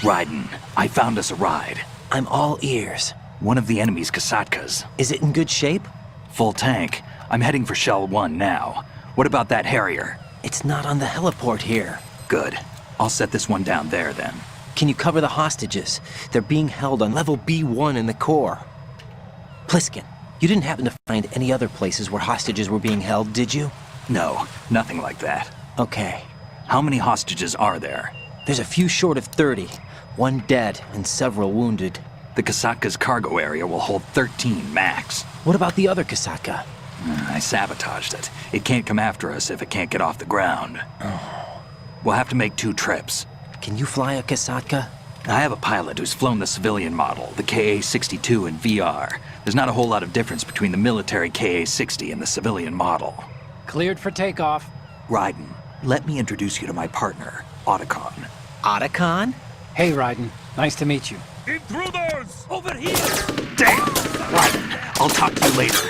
Raiden, I found us a ride. I'm all ears. One of the enemy's Kasatkas. Is it in good shape? Full tank. I'm heading for Shell 1 now. What about that Harrier? It's not on the heliport here. Good. I'll set this one down there then. Can you cover the hostages? They're being held on level B1 in the core. Pliskin, you didn't happen to find any other places where hostages were being held, did you? No, nothing like that. Okay. How many hostages are there? There's a few short of 30. One dead and several wounded. The Kasatka's cargo area will hold 13 max. What about the other Kasaka? I sabotaged it. It can't come after us if it can't get off the ground. We'll have to make 2 trips. Can you fly a Kasaka? I have a pilot who's flown the civilian model, the KA-62 in VR. There's not a whole lot of difference between the military KA-60 and the civilian model. Cleared for takeoff. Raiden, let me introduce you to my partner, Otacon. Otacon? Hey, Raiden. Nice to meet you. Intruders! Over here! Damn! Raiden, I'll talk to you later.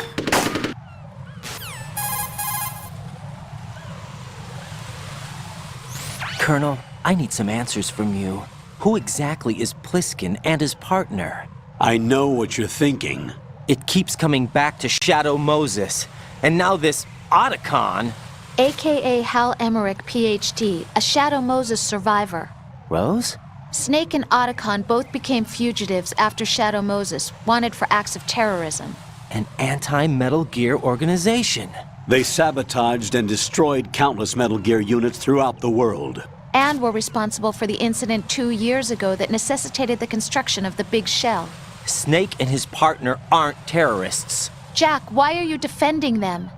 Colonel, I need some answers from you. Who exactly is Pliskin and his partner? I know what you're thinking. It keeps coming back to Shadow Moses. And now this Otacon. AKA Hal Emmerich, PhD, a Shadow Moses survivor. Rose? Snake and Otacon both became fugitives after Shadow Moses, wanted for acts of terrorism. An anti-Metal Gear organization. They sabotaged and destroyed countless Metal Gear units throughout the world. And were responsible for the incident 2 years ago that necessitated the construction of the Big Shell. Snake and his partner aren't terrorists. Jack, why are you defending them?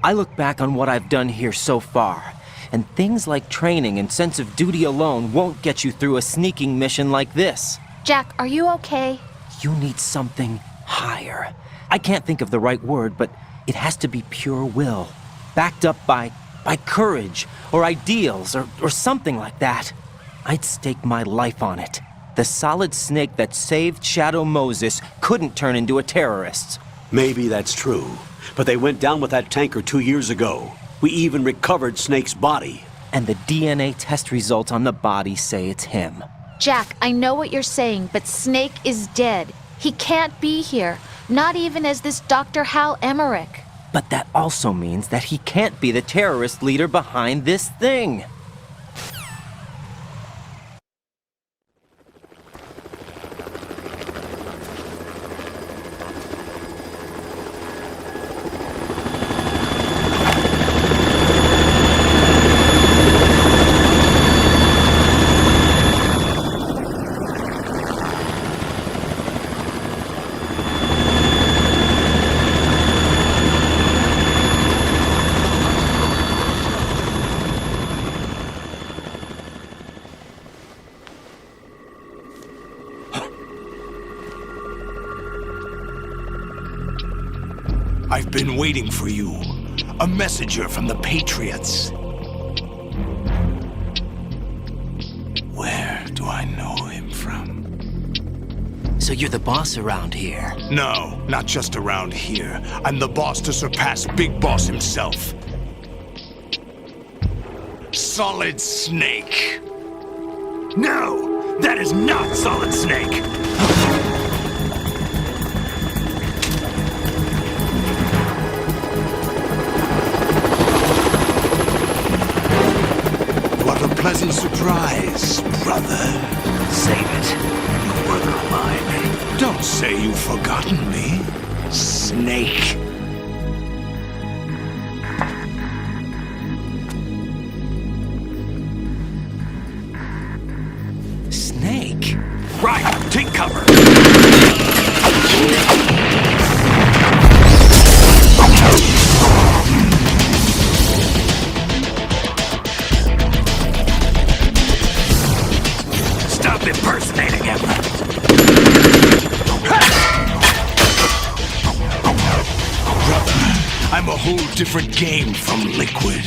I look back on what I've done here so far, and things like training and sense of duty alone won't get you through a sneaking mission like this. Jack, are you okay? You need something higher. I can't think of the right word, but it has to be pure will, backed up by courage, or ideals, or something like that. I'd stake my life on it. The solid Snake that saved Shadow Moses couldn't turn into a terrorist. Maybe that's true, but they went down with that tanker 2 years ago. We even recovered Snake's body. And the DNA test results on the body say it's him. Jack, I know what you're saying, but Snake is dead. He can't be here, not even as this Dr. Hal Emmerich. But that also means that he can't be the terrorist leader behind this thing. I've been waiting for you. A messenger from the Patriots. Where do I know him from? So you're the boss around here? No, not just around here. I'm the boss to surpass Big Boss himself. Solid Snake. No, that is not Solid Snake. What a pleasant surprise, brother. Save it. You brother of mine. Don't say you've forgotten me, Snake. Snake? Right, take cover. Stop impersonating him. Brother, I'm a whole different game from Liquid.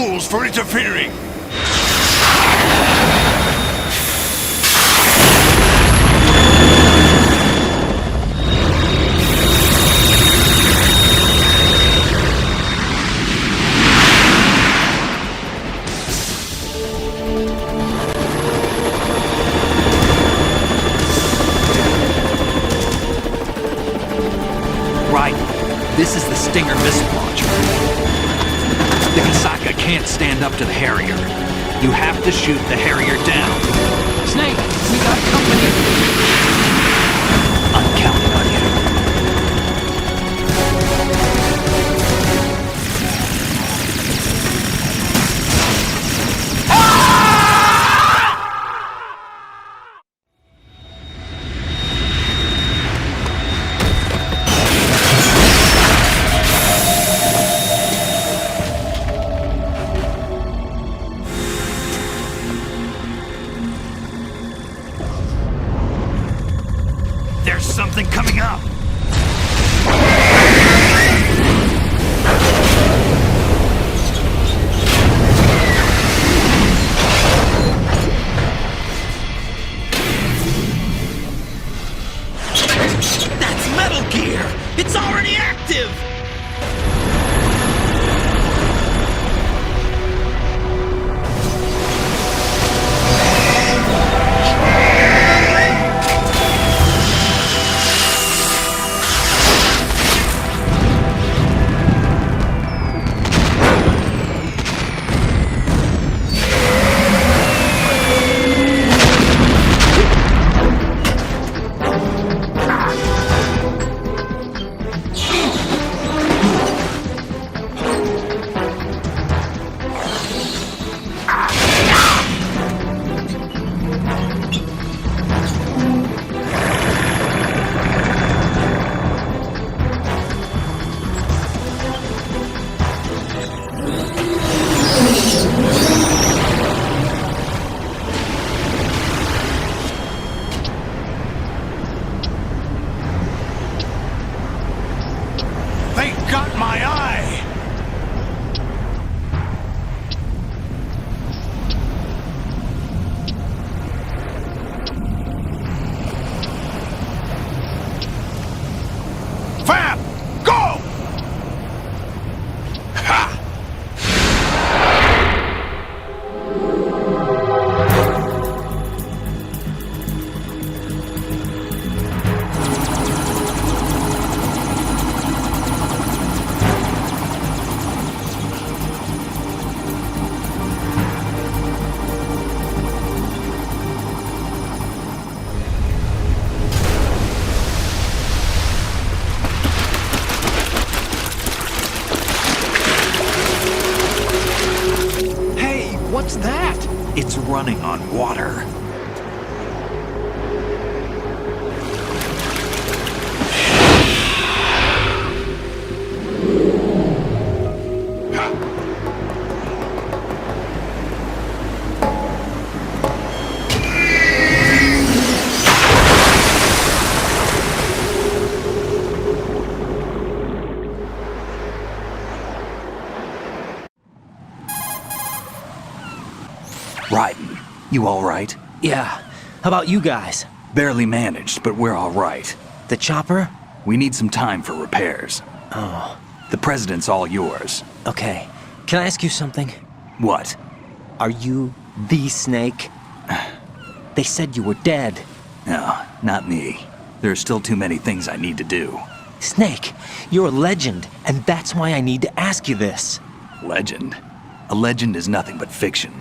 fools for interfering! Right. This is the Stinger missile launcher. The Kasaka can't stand up to the Harrier. You have to shoot the Harrier down. Snake, we got company. I'm counting on you. There's something coming up! That's Metal Gear! It's already active! They got my eye! Fab! Go! Ha! Hey, what's that? It's running on water. Raiden, you all right? Yeah. How about you guys? Barely managed, but we're all right. The chopper? We need some time for repairs. Oh, The President's all yours. okay. Can I ask you something? What? Are you the Snake? They said you were dead. No, not me. There are still too many things I need to do. Snake, you're a legend, and that's why I need to ask you this. Legend? A legend is nothing but fiction.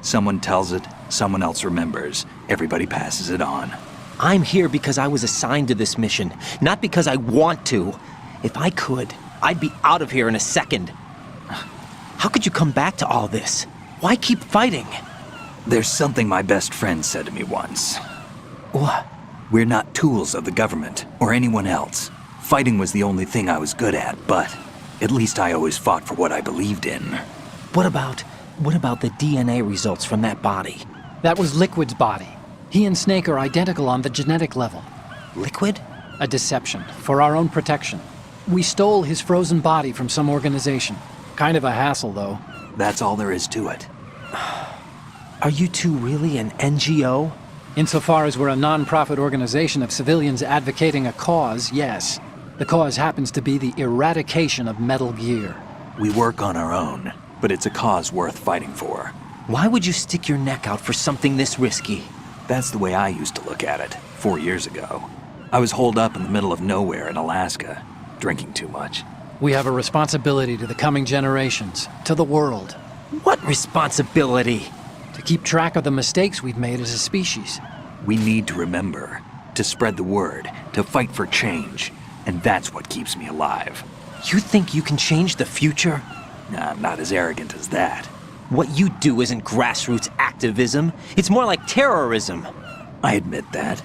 Someone tells it, someone else remembers. Everybody passes it on. I'm here because I was assigned to this mission, not because I want to. If I could, I'd be out of here in a second. How could you come back to all this? Why keep fighting? There's something my best friend said to me once. What? We're not tools of the government or anyone else. Fighting was the only thing I was good at, but at least I always fought for what I believed in. What about the DNA results from that body? That was Liquid's body. He and Snake are identical on the genetic level. Liquid? A deception, for our own protection. We stole his frozen body from some organization. Kind of a hassle, though. That's all there is to it. Are you two really an NGO? Insofar as we're a non-profit organization of civilians advocating a cause, yes. The cause happens to be the eradication of Metal Gear. We work on our own, but it's a cause worth fighting for. Why would you stick your neck out for something this risky? That's the way I used to look at it, 4 years ago. I was holed up in the middle of nowhere in Alaska, drinking too much. We have a responsibility to the coming generations, to the world, What responsibility? to keep track of the mistakes we've made as a species. We need to remember, to spread the word, to fight for change, and that's what keeps me alive. You think you can change the future? Nah, I'm not as arrogant as that. What you do isn't grassroots activism. It's more like terrorism. I admit that.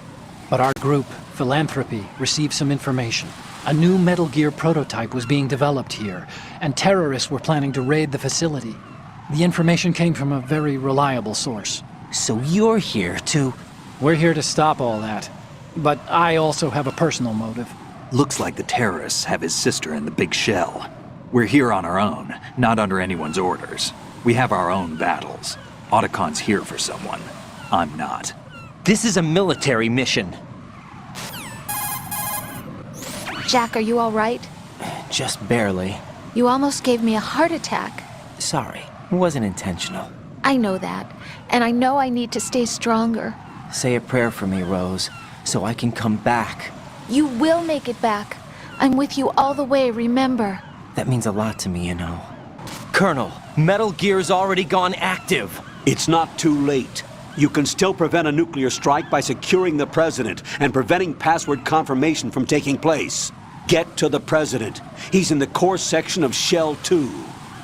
But our group, Philanthropy, received some information. A new Metal Gear prototype was being developed here, and terrorists were planning to raid the facility. The information came from a very reliable source. So you're here to... We're here to stop all that. But I also have a personal motive. Looks like the terrorists have his sister in the big shell. We're here on our own, not under anyone's orders. We have our own battles. Otacon's here for someone. I'm not. This is a military mission. Jack, are you all right? Just barely. You almost gave me a heart attack. Sorry, it wasn't intentional. I know that, and I know I need to stay stronger. Say a prayer for me, Rose, so I can come back. You will make it back. I'm with you all the way, remember? That means a lot to me, you know. Colonel, Metal Gear's already gone active. It's not too late. You can still prevent a nuclear strike by securing the President and preventing password confirmation from taking place. Get to the President. He's in the core section of Shell 2.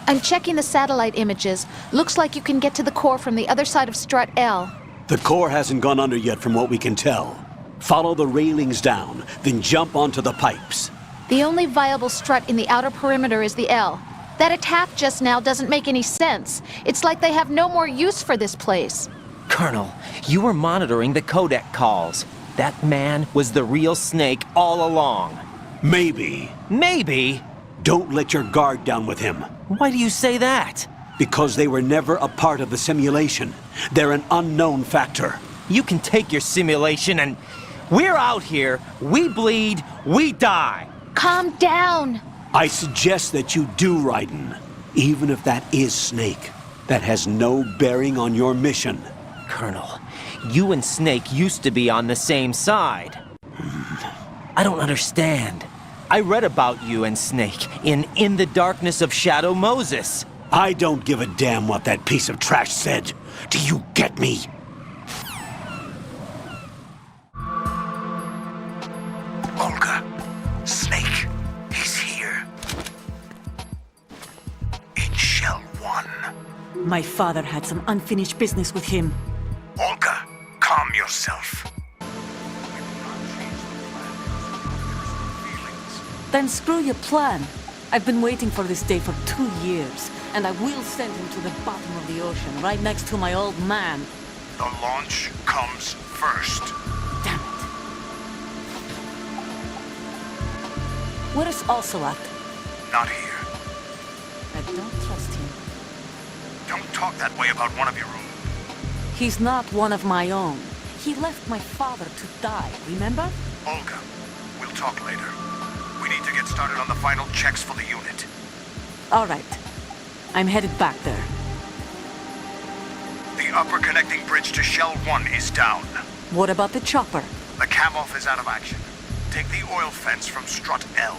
I'm checking the satellite images. Looks like you can get to the core from the other side of Strut L. The core hasn't gone under yet from what we can tell. Follow the railings down, then jump onto the pipes. The only viable strut in the outer perimeter is the L. That attack just now doesn't make any sense. It's like they have no more use for this place. Colonel, you were monitoring the codec calls. That man was the real Snake all along. Maybe. Maybe? Don't let your guard down with him. Why do you say that? Because they were never a part of the simulation. They're an unknown factor. You can take your simulation and... We're out here, we bleed, we die. Calm down. I suggest that you do, Raiden. Even if that is Snake. That has no bearing on your mission. Colonel, you and Snake used to be on the same side. I don't understand. I read about you and Snake in the Darkness of Shadow Moses. I don't give a damn what that piece of trash said. Do you get me? Olga, Snake, he's here. In Shell 1. My father had some unfinished business with him. Olga, calm yourself. Then screw your plan. I've been waiting for this day for 2 years, and I will send him to the bottom of the ocean, right next to my old man. The launch comes first. Damn it. Where is Ocelot? Not here. I don't trust him. Don't talk that way about one of your own. He's not one of my own. He left my father to die, remember? Olga, we'll talk later. We need to get started on the final checks for the unit. All right. I'm headed back there. The upper connecting bridge to Shell 1 is down. What about the chopper? The cam-off is out of action. Take the oil fence from Strut L.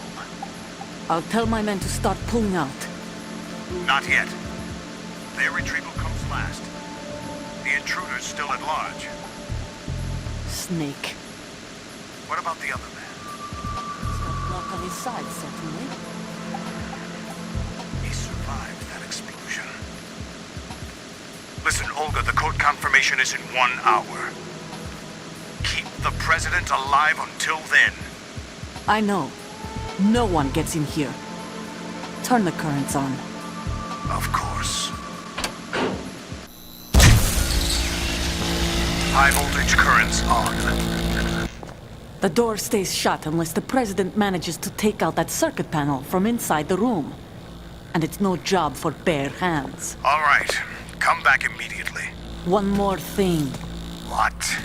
I'll tell my men to start pulling out. Not yet. Their retrieval comes last. The intruder's still at large. Snake. What about the other man? He's got luck on his side, certainly. He survived that explosion. Listen, Olga, the code confirmation is in 1 hour. Keep the President alive until then. I know. No one gets in here. Turn the currents on. Of course. High voltage currents on. The door stays shut unless the President manages to take out that circuit panel from inside the room. and it's no job for bare hands. All right. Come back immediately. One more thing. What?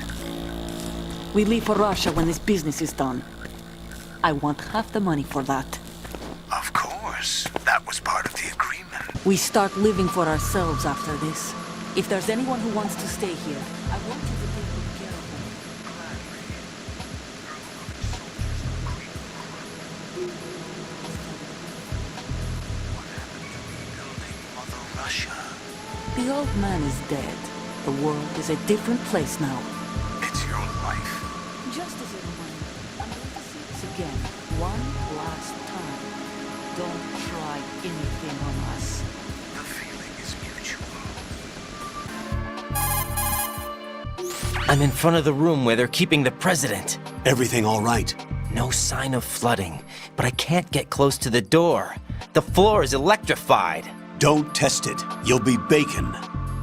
We leave for Russia when this business is done. I want half the money for that. Of course. That was part of the agreement. We start living for ourselves after this. If there's anyone who wants to stay here, I want you to take good care of them. Mother Russia. The old man is dead. The world is a different place now. It's your life. Just as a reminder, I'm going to say this again, one last time. Don't try anything on us. The feeling is mutual. I'm in front of the room where they're keeping the president. Everything all right? No sign of flooding, but I can't get close to the door. The floor is electrified. Don't test it. You'll be bacon.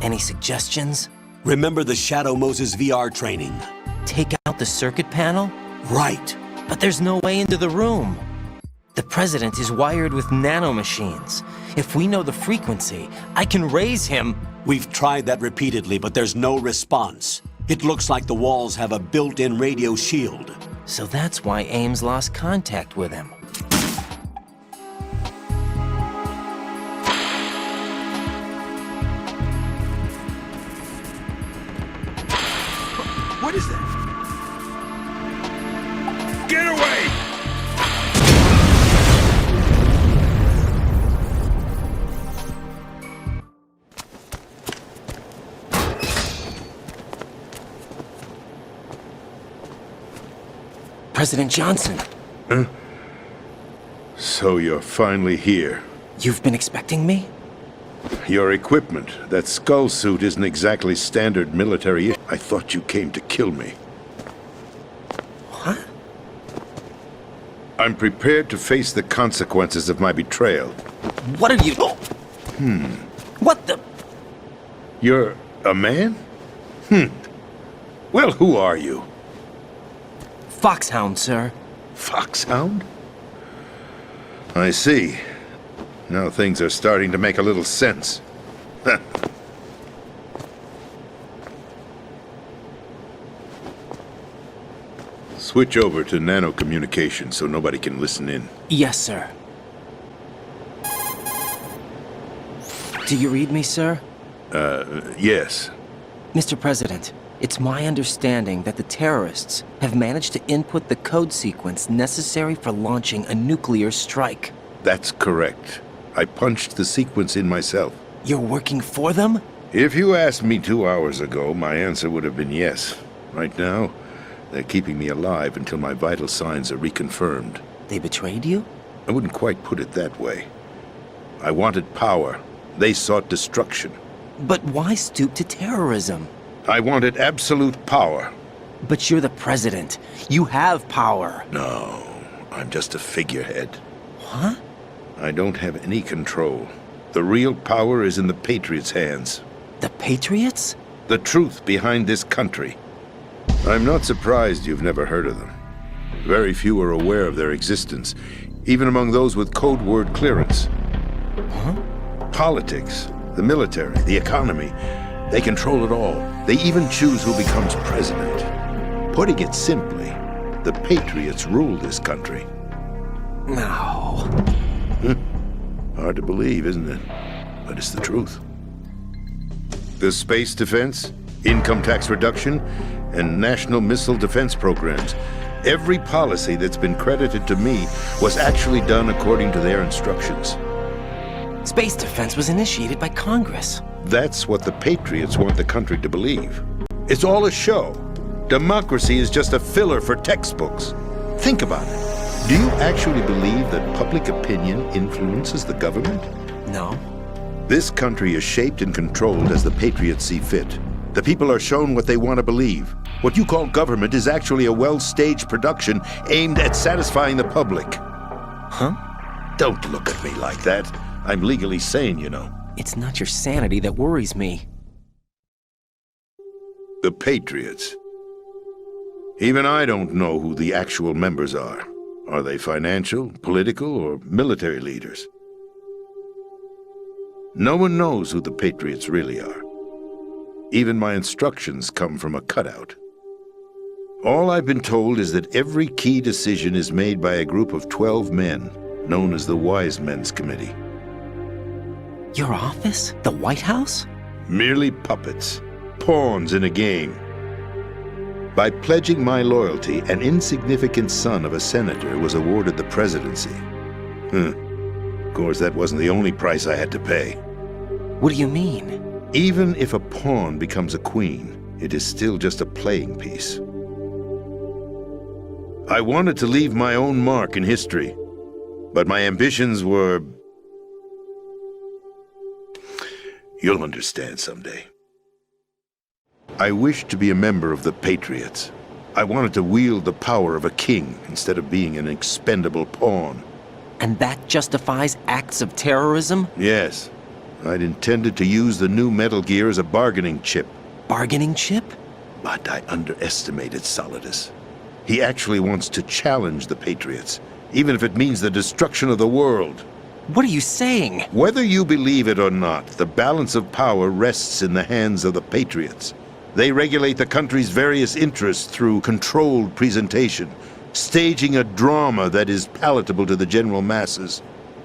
Any suggestions? Remember the Shadow Moses VR training? Take out the circuit panel? Right. But there's no way into the room. The president is wired with nanomachines. If we know the frequency, I can raise him. We've tried that repeatedly, but there's no response. It looks like the walls have a built-in radio shield. So that's why Ames lost contact with him. What is that? Get away! President Johnson. So you're finally here. You've been expecting me? Your equipment, that skull suit isn't exactly standard military. I thought you came to kill me. What? I'm prepared to face the consequences of my betrayal. What are you... What the... You're a man? Well, who are you? Foxhound, sir. Foxhound? I see. Now things are starting to make a little sense. Switch over to nano-communication so nobody can listen in. Yes, sir. Do you read me, sir? Yes. Mr. President, it's my understanding that the terrorists have managed to input the code sequence necessary for launching a nuclear strike. That's correct. I punched the sequence in myself. You're working for them? If you asked me 2 hours ago, my answer would have been yes. Right now, they're keeping me alive until my vital signs are reconfirmed. They betrayed you? I wouldn't quite put it that way. I wanted power. They sought destruction. But why stoop to terrorism? I wanted absolute power. But you're the president. You have power. No, I'm just a figurehead. What? I don't have any control. The real power is in the Patriots' hands. The Patriots? The truth behind this country. I'm not surprised you've never heard of them. Very few are aware of their existence, even among those with code word clearance. Huh? Politics, the military, the economy, they control it all. They even choose who becomes president. Putting it simply, the Patriots rule this country. No. Hard to believe, isn't it? But it's the truth. The space defense, income tax reduction, and national missile defense programs. Every policy that's been credited to me was actually done according to their instructions. Space defense was initiated by Congress. That's what the Patriots want the country to believe. It's all a show. Democracy is just a filler for textbooks. Think about it. Do you actually believe that public opinion influences the government? No. This country is shaped and controlled as the Patriots see fit. The people are shown what they want to believe. What you call government is actually a well-staged production aimed at satisfying the public. Huh? Don't look at me like that. I'm legally sane, you know. It's not your sanity that worries me. The Patriots. Even I don't know who the actual members are. Are they financial, political, or military leaders? No one knows who the Patriots really are. Even my instructions come from a cutout. All I've been told is that every key decision is made by a group of 12 men, known as the Wise Men's Committee. Your office? The White House? Merely puppets, pawns in a game. By pledging my loyalty, an insignificant son of a senator was awarded the presidency. Of course, that wasn't the only price I had to pay. What do you mean? Even if a pawn becomes a queen, it is still just a playing piece. I wanted to leave my own mark in history, but my ambitions were... You'll understand someday. I wished to be a member of the Patriots. I wanted to wield the power of a king instead of being an expendable pawn. And that justifies acts of terrorism? Yes. I'd intended to use the new Metal Gear as a bargaining chip. Bargaining chip? But I underestimated Solidus. He actually wants to challenge the Patriots, even if it means the destruction of the world. What are you saying? Whether you believe it or not, the balance of power rests in the hands of the Patriots. They regulate the country's various interests through controlled presentation, staging a drama that is palatable to the general masses.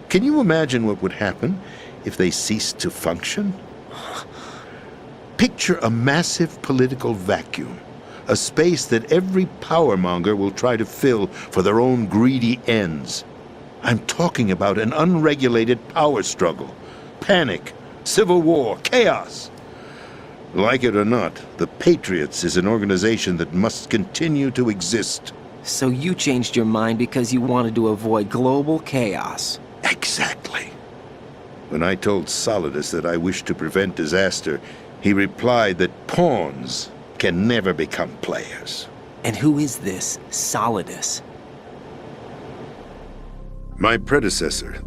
Can you imagine what would happen if they ceased to function? Picture a massive political vacuum, a space that every powermonger will try to fill for their own greedy ends. I'm talking about an unregulated power struggle, panic, civil war, chaos. Like it or not, the Patriots is an organization that must continue to exist. So you changed your mind because you wanted to avoid global chaos. Exactly. When I told Solidus that I wished to prevent disaster, he replied that pawns can never become players. And who is this Solidus? My predecessor,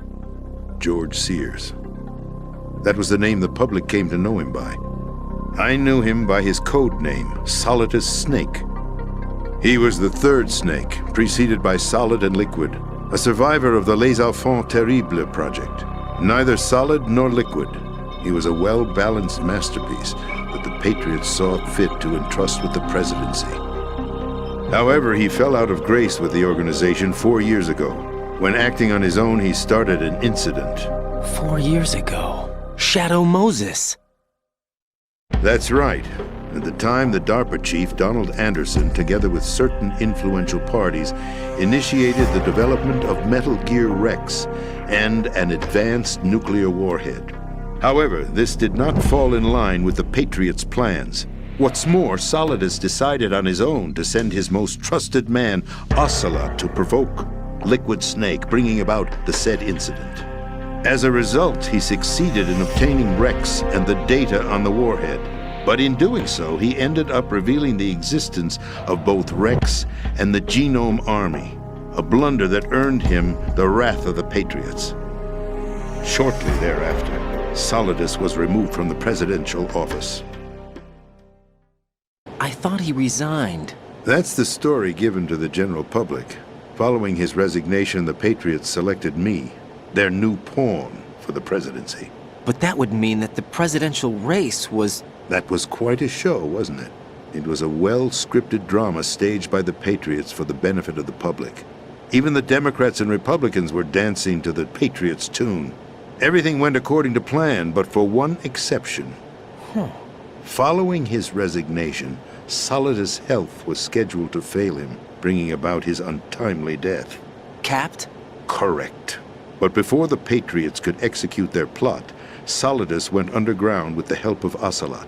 George Sears. That was the name the public came to know him by. I knew him by his code name, Solidus Snake. He was the third snake, preceded by Solid and Liquid, a survivor of the Les Enfants Terribles project. Neither solid nor liquid, he was a well-balanced masterpiece that the Patriots saw fit to entrust with the presidency. However, he fell out of grace with the organization 4 years ago. When acting on his own, he started an incident. 4 years ago. Shadow Moses. That's right. At the time, the DARPA chief, Donald Anderson, together with certain influential parties, initiated the development of Metal Gear Rex and an advanced nuclear warhead. However, this did not fall in line with the Patriots' plans. What's more, Solidus decided on his own to send his most trusted man, Ocelot, to provoke Liquid Snake, bringing about the said incident. As a result, he succeeded in obtaining Rex and the data on the warhead. But in doing so, he ended up revealing the existence of both Rex and the Genome Army, a blunder that earned him the wrath of the Patriots. Shortly thereafter, Solidus was removed from the presidential office. I thought he resigned. That's the story given to the general public. Following his resignation, the Patriots selected me, their new pawn, for the presidency. But that would mean that the presidential race was... That was quite a show, wasn't it? It was a well-scripted drama staged by the Patriots for the benefit of the public. Even the Democrats and Republicans were dancing to the Patriots' tune. Everything went according to plan, but for one exception. Following his resignation, Solidus' health was scheduled to fail him, bringing about his untimely death. Capped? Correct. But before the Patriots could execute their plot, Solidus went underground with the help of Ocelot.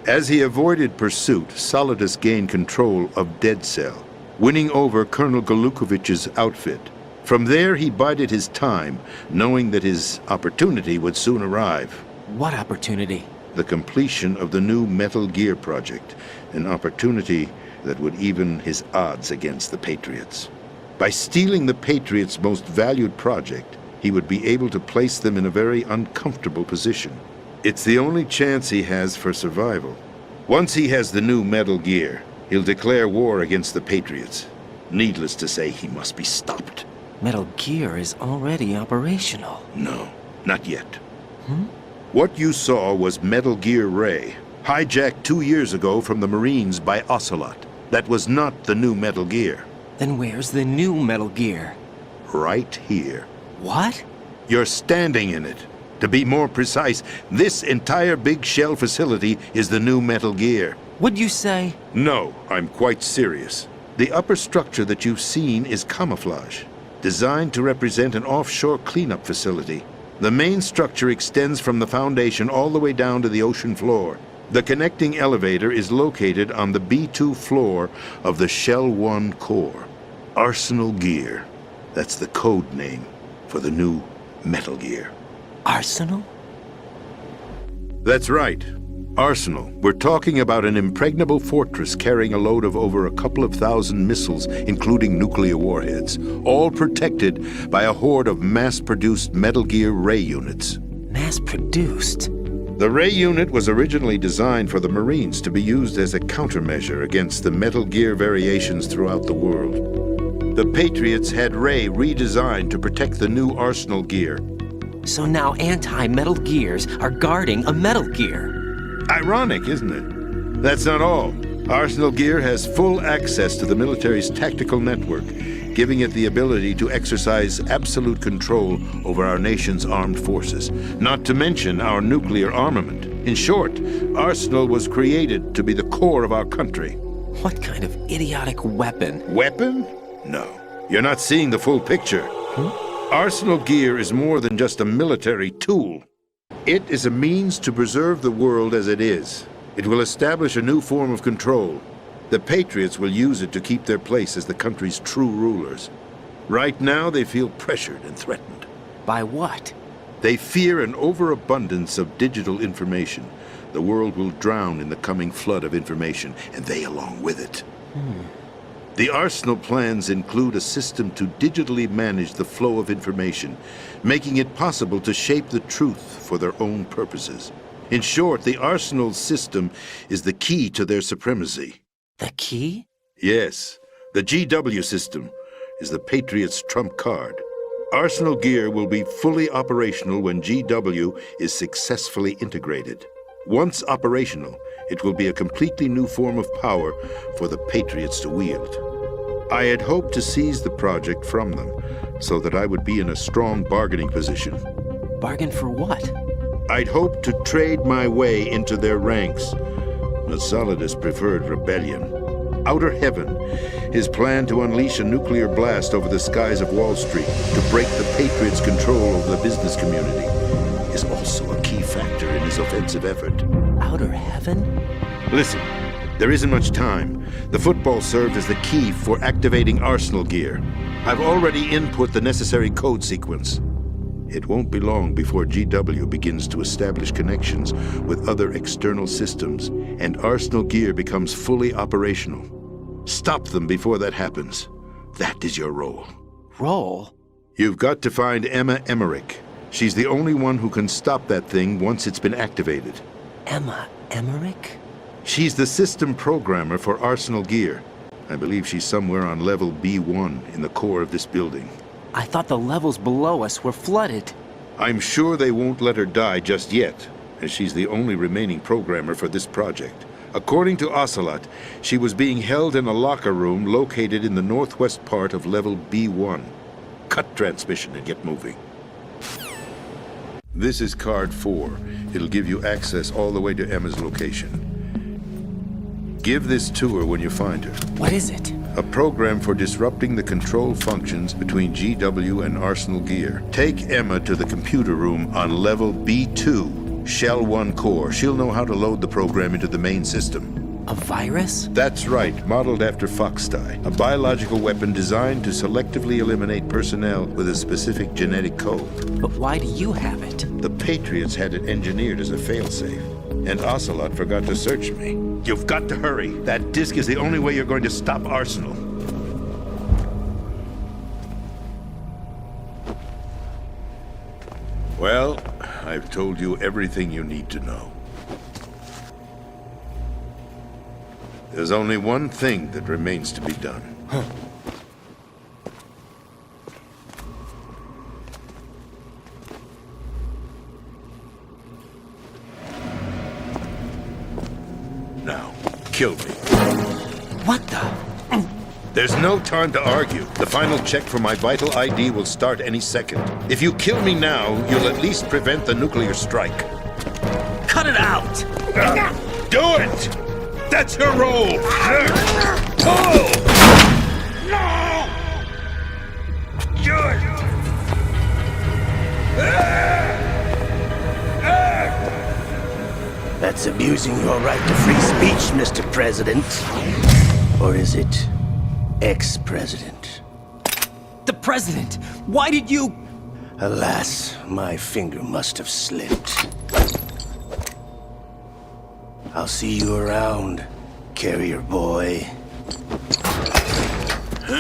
As he avoided pursuit, Solidus gained control of Dead Cell, winning over Colonel Golukovich's outfit. From there, he bided his time, knowing that his opportunity would soon arrive. What opportunity? The completion of the new Metal Gear project, an opportunity that would even his odds against the Patriots. By stealing the Patriots' most valued project, he would be able to place them in a very uncomfortable position. It's the only chance he has for survival. Once he has the new Metal Gear, he'll declare war against the Patriots. Needless to say, he must be stopped. Metal Gear is already operational. No, not yet. What you saw was Metal Gear Ray, hijacked 2 years ago from the Marines by Ocelot. That was not the new Metal Gear. Then where's the new Metal Gear? Right here. What? You're standing in it. To be more precise, this entire big shell facility is the new Metal Gear. Would you say? No, I'm quite serious. The upper structure that you've seen is camouflage, designed to represent an offshore cleanup facility. The main structure extends from the foundation all the way down to the ocean floor. The connecting elevator is located on the B2 floor of the Shell 1 core. Arsenal Gear. That's the code name for the new Metal Gear. Arsenal? That's right. Arsenal. We're talking about an impregnable fortress carrying a load of over a couple of thousand missiles, including nuclear warheads, all protected by a horde of mass-produced Metal Gear Ray units. Mass-produced? The Ray unit was originally designed for the Marines to be used as a countermeasure against the Metal Gear variations throughout the world. The Patriots had Ray redesigned to protect the new Arsenal Gear. So now anti-Metal Gears are guarding a Metal Gear. Ironic, isn't it? That's not all. Arsenal Gear has full access to the military's tactical network, giving it the ability to exercise absolute control over our nation's armed forces, not to mention our nuclear armament. In short, Arsenal was created to be the core of our country. What kind of idiotic weapon? Weapon? No. You're not seeing the full picture. Arsenal Gear is more than just a military tool. It is a means to preserve the world as it is. It will establish a new form of control. The Patriots will use it to keep their place as the country's true rulers. Right now, they feel pressured and threatened. By what? They fear an overabundance of digital information. The world will drown in the coming flood of information, and they along with it. The Arsenal plans include a system to digitally manage the flow of information, making it possible to shape the truth for their own purposes. In short, the Arsenal system is the key to their supremacy. The key? Yes, the GW system is the Patriots' trump card. Arsenal Gear will be fully operational when GW is successfully integrated. Once operational, it will be a completely new form of power for the Patriots to wield. I had hoped to seize the project from them, so that I would be in a strong bargaining position. Bargain for what? I'd hoped to trade my way into their ranks, but Solidus preferred rebellion. Outer Heaven, his plan to unleash a nuclear blast over the skies of Wall Street to break the Patriots' control over the business community, is also a key factor in his offensive effort. Outer Heaven? Listen, there isn't much time. The football served as the key for activating Arsenal Gear. I've already input the necessary code sequence. It won't be long before GW begins to establish connections with other external systems, and Arsenal Gear becomes fully operational. Stop them before that happens. That is your role. Role? You've got to find Emma Emmerich. She's the only one who can stop that thing once it's been activated. Emma Emmerich? She's the system programmer for Arsenal Gear. I believe she's somewhere on level B1 in the core of this building. I thought the levels below us were flooded. I'm sure they won't let her die just yet, as she's the only remaining programmer for this project. According to Ocelot, she was being held in a locker room located in the northwest part of level B1. Cut transmission and get moving. This is card 4. It'll give you access all the way to Emma's location. Give this to her when you find her. What is it? A program for disrupting the control functions between GW and Arsenal Gear. Take Emma to the computer room on level B2, Shell 1 core. She'll know how to load the program into the main system. A virus? That's right, modeled after Foxdie, a biological weapon designed to selectively eliminate personnel with a specific genetic code. But why do you have it? The Patriots had it engineered as a failsafe, and Ocelot forgot to search me. You've got to hurry. That disk is the only way you're going to stop Arsenal. Well, I've told you everything you need to know. There's only one thing that remains to be done. kill me. What the? There's no time to argue. The final check for my vital ID will start any second. If you kill me now, you'll at least prevent the nuclear strike. Cut it out! Do it! That's her role! Pull! No! Good! That's abusing your right to free speech, Mr. President. Or is it ex-president? The president! Why did you... Alas, my finger must have slipped. I'll see you around, carrier boy.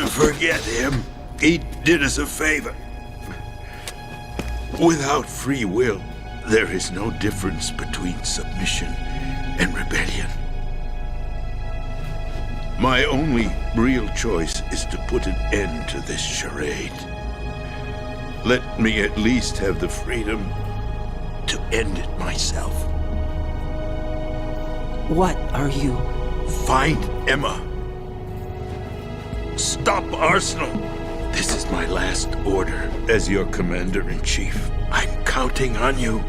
Forget him. He did us a favor. Without free will, there is no difference between submission and rebellion. My only real choice is to put an end to this charade. Let me at least have the freedom to end it myself. What are you... Find Emma. Stop Arsenal. This is my last order as your commander-in-chief. I'm counting on you.